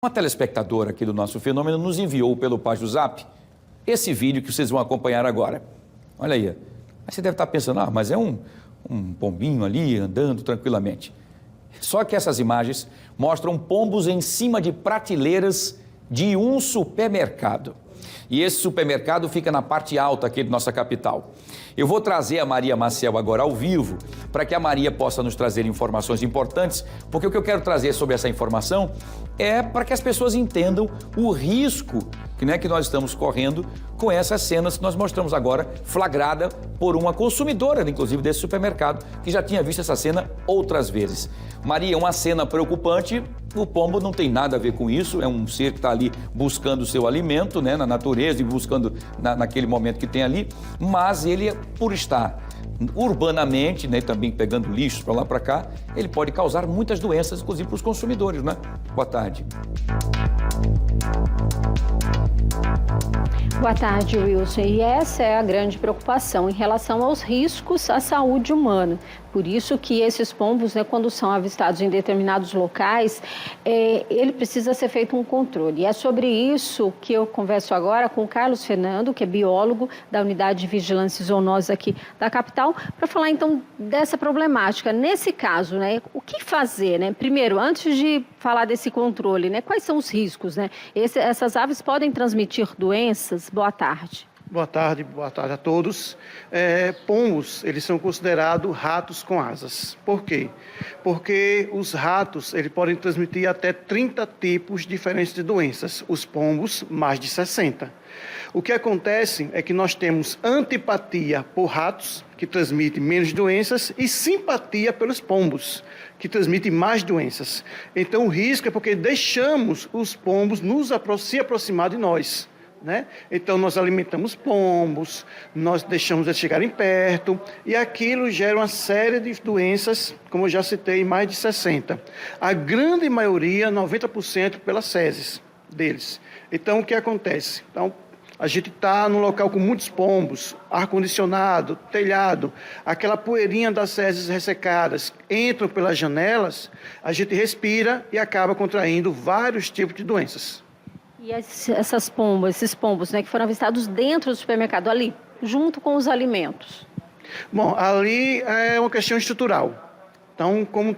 Uma telespectadora aqui do nosso fenômeno nos enviou pelo página do Zap esse vídeo que vocês vão acompanhar agora. Olha aí. Aí você deve estar pensando, mas é um pombinho ali andando tranquilamente. Só que essas imagens mostram pombos em cima de prateleiras de um supermercado. E esse supermercado fica na parte alta aqui de nossa capital. Eu vou trazer a Maria Maciel agora ao vivo, para que a Maria possa nos trazer informações importantes, porque o que eu quero trazer sobre essa informação é para que as pessoas entendam o risco que nós estamos correndo com essas cenas que nós mostramos agora, flagrada por uma consumidora, inclusive, desse supermercado, que já tinha visto essa cena outras vezes. Maria, uma cena preocupante, o pombo não tem nada a ver com isso, é um ser que está ali buscando o seu alimento, na natureza e buscando naquele momento que tem ali, mas ele, por estar urbanamente, também pegando lixos para lá para cá, ele pode causar muitas doenças, inclusive para os consumidores, Boa tarde. Boa tarde, Wilson. E essa é a grande preocupação em relação aos riscos à saúde humana. Por isso que esses pombos, quando são avistados em determinados locais, ele precisa ser feito um controle. E é sobre isso que eu converso agora com o Carlos Fernando, que é biólogo da Unidade de Vigilância e Zoonose aqui da capital, para falar então dessa problemática. Nesse caso, o que fazer? Primeiro, antes de falar desse controle, quais são os riscos? Essas aves podem transmitir doenças? Boa tarde. Boa tarde a todos. Pombos, eles são considerados ratos com asas. Por quê? Porque os ratos, eles podem transmitir até 30 tipos diferentes de doenças. Os pombos, mais de 60. O que acontece é que nós temos antipatia por ratos, que transmitem menos doenças, e simpatia pelos pombos, que transmitem mais doenças. Então o risco é porque deixamos os pombos se aproximar de nós. Então nós alimentamos pombos, nós deixamos eles chegarem perto e aquilo gera uma série de doenças, como eu já citei, mais de 60. A grande maioria, 90%, pelas fezes deles. Então o que acontece? Então, a gente está num local com muitos pombos, ar-condicionado, telhado, aquela poeirinha das fezes ressecadas entram pelas janelas, a gente respira e acaba contraindo vários tipos de doenças. E esses pombos, que foram avistados dentro do supermercado, ali, junto com os alimentos? Bom, ali é uma questão estrutural. Então, como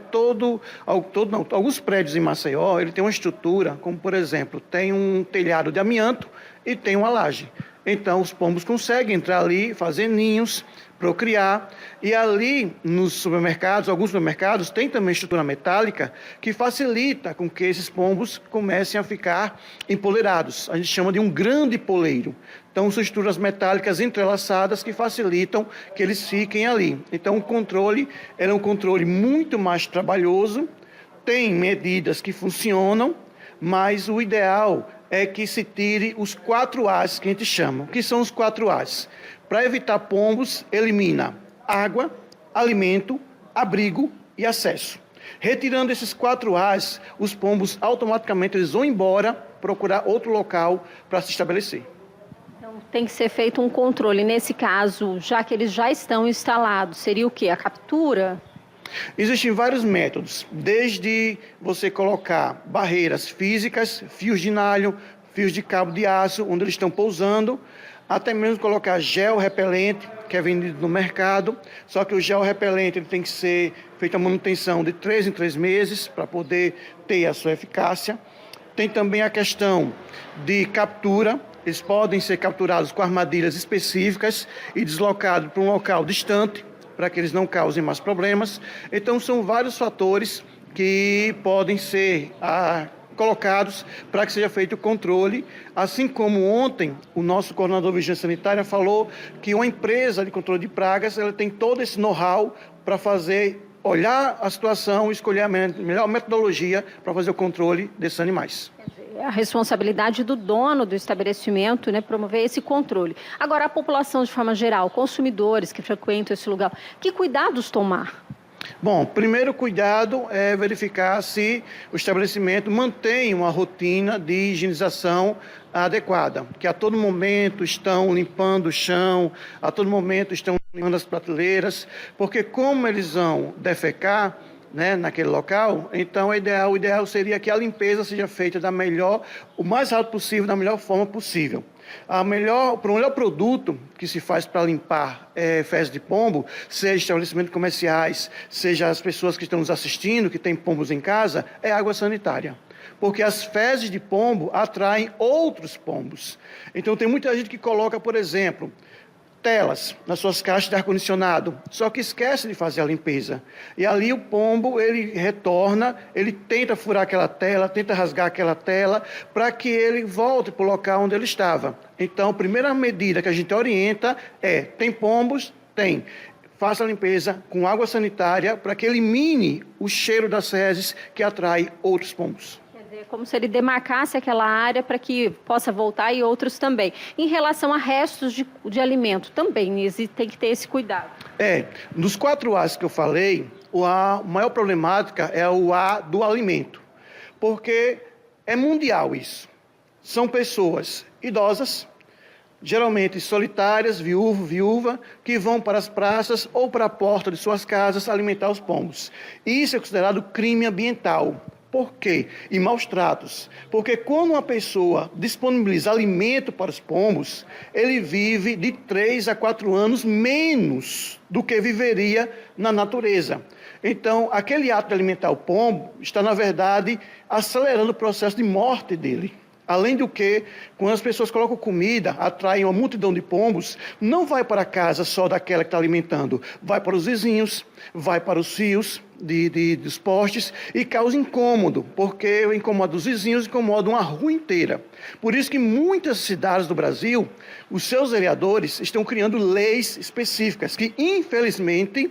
alguns prédios em Maceió, ele tem uma estrutura, como por exemplo, tem um telhado de amianto e tem uma laje. Então, os pombos conseguem entrar ali, fazer ninhos, procriar. E ali, nos supermercados, alguns supermercados, tem também estrutura metálica que facilita com que esses pombos comecem a ficar empoleirados. A gente chama de um grande poleiro. Então, são estruturas metálicas entrelaçadas que facilitam que eles fiquem ali. Então, o controle é um controle muito mais trabalhoso, tem medidas que funcionam, mas o ideal é que se tire os 4 As que a gente chama. O que são os 4 As? Para evitar pombos, elimina água, alimento, abrigo e acesso. Retirando esses 4 As, os pombos automaticamente eles vão embora procurar outro local para se estabelecer. Então tem que ser feito um controle. Nesse caso, já que eles já estão instalados, seria o quê? A captura? Existem vários métodos, desde você colocar barreiras físicas, fios de nylon, fios de cabo de aço, onde eles estão pousando, até mesmo colocar gel repelente, que é vendido no mercado, só que o gel repelente ele tem que ser feita a manutenção de 3 em 3 meses para poder ter a sua eficácia. Tem também a questão de captura, eles podem ser capturados com armadilhas específicas e deslocados para um local distante, para que eles não causem mais problemas. Então, são vários fatores que podem ser colocados para que seja feito o controle, assim como ontem o nosso coordenador de vigilância sanitária falou que uma empresa de controle de pragas ela tem todo esse know-how para olhar a situação e escolher a melhor metodologia para fazer o controle desses animais. É a responsabilidade do dono do estabelecimento, promover esse controle. Agora, a população de forma geral, consumidores que frequentam esse lugar, que cuidados tomar? Bom, primeiro cuidado é verificar se o estabelecimento mantém uma rotina de higienização adequada, que a todo momento estão limpando o chão, a todo momento estão limpando as prateleiras, porque como eles vão defecar, né, naquele local, então o ideal seria que a limpeza seja feita o mais rápido possível, da melhor forma possíl. O melhor produto que se faz para limpar fezes de pombo, seja estabelecimentos comerciais, seja as pessoas que estão nos assistindo, que têm pombos em casa, é água sanitária. Porque as fezes de pombo atraem outros pombos. Então tem muita gente que coloca, por exemplo, telas nas suas caixas de ar-condicionado, só que esquece de fazer a limpeza. E ali o pombo, ele retorna, ele tenta furar aquela tela, tenta rasgar aquela tela, para que ele volte para o local onde ele estava. Então, a primeira medida que a gente orienta tem pombos? Tem. Faça a limpeza com água sanitária para que elimine o cheiro das fezes que atrai outros pombos. É como se ele demarcasse aquela área para que possa voltar e outros também. Em relação a restos de alimento, também tem que ter esse cuidado. Nos 4 A's que eu falei, a maior problemática é o A do alimento, porque é mundial isso. São pessoas idosas, geralmente solitárias, viúva, que vão para as praças ou para a porta de suas casas alimentar os pombos. Isso é considerado crime ambiental. Por quê? E maus tratos. Porque quando uma pessoa disponibiliza alimento para os pombos, ele vive de 3 a 4 anos menos do que viveria na natureza. Então, aquele ato de alimentar o pombo está, na verdade, acelerando o processo de morte dele. Além do que, quando as pessoas colocam comida, atraem uma multidão de pombos, não vai para a casa só daquela que está alimentando, vai para os vizinhos, vai para os fios dos postes e causa incômodo, porque o incômodo dos vizinhos incomoda uma rua inteira. Por isso que muitas cidades do Brasil, os seus vereadores estão criando leis específicas, que infelizmente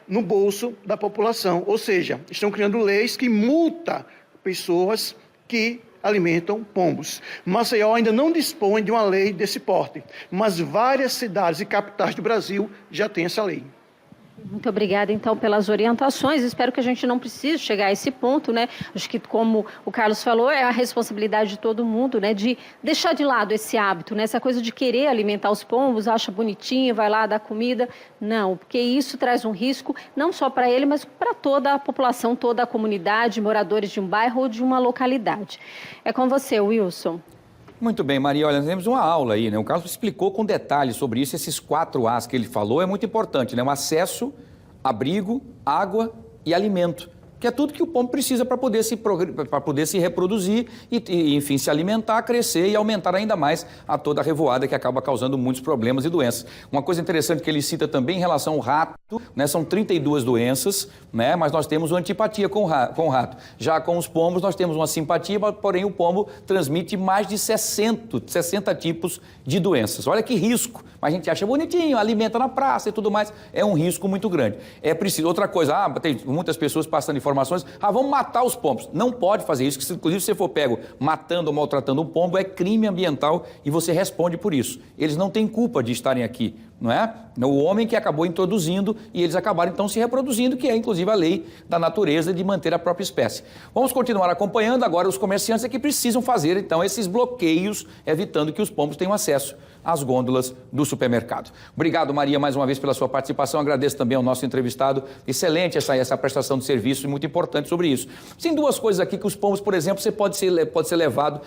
no bolso da população. Ou seja, estão criando leis que multam pessoas que alimentam pombos. Maceió ainda não dispõe de uma lei desse porte, mas várias cidades e capitais do Brasil já têm essa lei. Muito obrigada, então, pelas orientações. Espero que a gente não precise chegar a esse ponto, né? Acho que, como o Carlos falou, é a responsabilidade de todo mundo, né? De deixar de lado esse hábito, né? Essa coisa de querer alimentar os pombos, acha bonitinho, vai lá dar comida. Não, porque isso traz um risco, não só para ele, mas para toda a população, toda a comunidade, moradores de um bairro ou de uma localidade. É com você, Wilson. Muito bem, Maria. Olha, nós temos uma aula aí, né? O Carlos explicou com detalhes sobre isso. Esses 4 A's que ele falou é muito importante, né? O acesso, abrigo, água e alimento, que é tudo que o pombo precisa para poder se reproduzir e, enfim, se alimentar, crescer e aumentar ainda mais a toda a revoada que acaba causando muitos problemas e doenças. Uma coisa interessante que ele cita também em relação ao rato, né, são 32 doenças, né, mas nós temos uma antipatia com o rato. Já com os pombos nós temos uma simpatia, porém o pombo transmite mais de 60 tipos de doenças. Olha que risco, mas a gente acha bonitinho, alimenta na praça e tudo mais, é um risco muito grande. É preciso, outra coisa, tem muitas pessoas passando informações, vamos matar os pombos. Não pode fazer isso, que inclusive se você for pego matando ou maltratando um pombo, é crime ambiental e você responde por isso. Eles não têm culpa de estarem aqui, não é? O homem que acabou introduzindo e eles acabaram então se reproduzindo, que é inclusive a lei da natureza de manter a própria espécie. Vamos continuar acompanhando agora os comerciantes que precisam fazer então esses bloqueios, evitando que os pombos tenham acesso às gôndolas do supermercado. Obrigado, Maria, mais uma vez pela sua participação. Agradeço também ao nosso entrevistado. Excelente essa prestação de serviço e muito importante sobre isso. Tem 2 coisas aqui que os pombos, por exemplo, você pode ser levado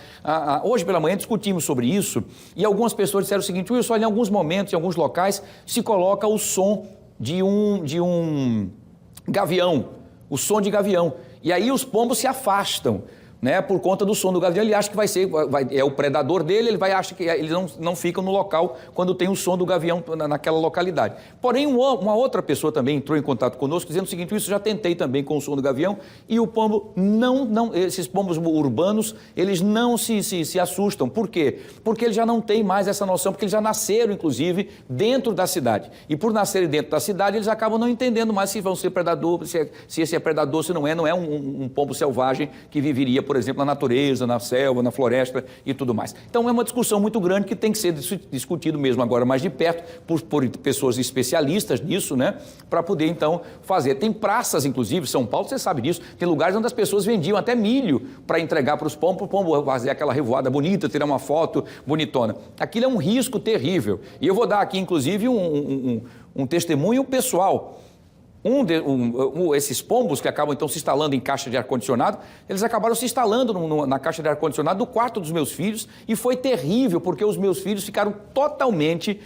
hoje pela manhã discutimos sobre isso e algumas pessoas disseram o seguinte: Wilson, em alguns momentos, em alguns locais, se coloca o som de um gavião, o som de gavião. E aí os pombos se afastam, né, por conta do som do gavião. Ele acha que é o predador dele, ele acha que eles não ficam no local quando tem o som do gavião naquela localidade. Porém, uma outra pessoa também entrou em contato conosco dizendo o seguinte: isso já tentei também com o som do gavião e o pombo esses pombos urbanos, eles não se assustam. Por quê? Porque eles já não têm mais essa noção, porque eles já nasceram, inclusive, dentro da cidade. E por nascerem dentro da cidade, eles acabam não entendendo mais se vão ser predador, se esse é predador, se não é um pombo selvagem que viveria, por exemplo, na natureza, na selva, na floresta e tudo mais. Então é uma discussão muito grande que tem que ser discutido mesmo agora mais de perto por pessoas especialistas nisso, né? Para poder então fazer. Tem praças, inclusive, São Paulo, você sabe disso, tem lugares onde as pessoas vendiam até milho para entregar para os pombos, para o pombo fazer aquela revoada bonita, tirar uma foto bonitona. Aquilo é um risco terrível. E eu vou dar aqui, inclusive, um testemunho pessoal. esses pombos que acabam então se instalando em caixa de ar-condicionado, eles acabaram se instalando na caixa de ar-condicionado do quarto dos meus filhos e foi terrível porque os meus filhos ficaram totalmente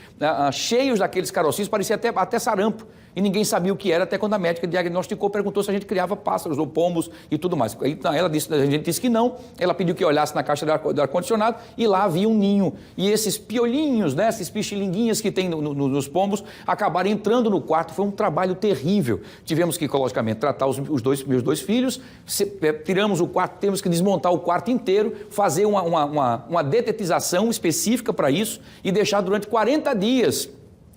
cheios daqueles carocinhos, parecia até sarampo. E ninguém sabia o que era, até quando a médica diagnosticou, perguntou se a gente criava pássaros ou pombos e tudo mais. Aí a gente disse que não, ela pediu que olhasse na caixa de ar-condicionado e lá havia um ninho. E esses piolinhos, né, esses pichilinguinhas que tem nos pombos, acabaram entrando no quarto. Foi um trabalho terrível. Tivemos que, logicamente, tratar meus dois filhos, tiramos o quarto, temos que desmontar o quarto inteiro, fazer uma detetização específica para isso e deixar durante 40 dias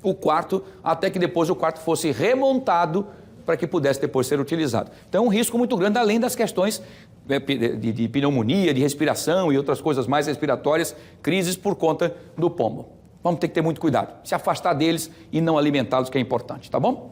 o quarto, até que depois o quarto fosse remontado para que pudesse depois ser utilizado. Então é um risco muito grande, além das questões de pneumonia, de respiração e outras coisas mais respiratórias, crises por conta do pombo. Vamos ter que ter muito cuidado, se afastar deles e não alimentá-los, que é importante, tá bom?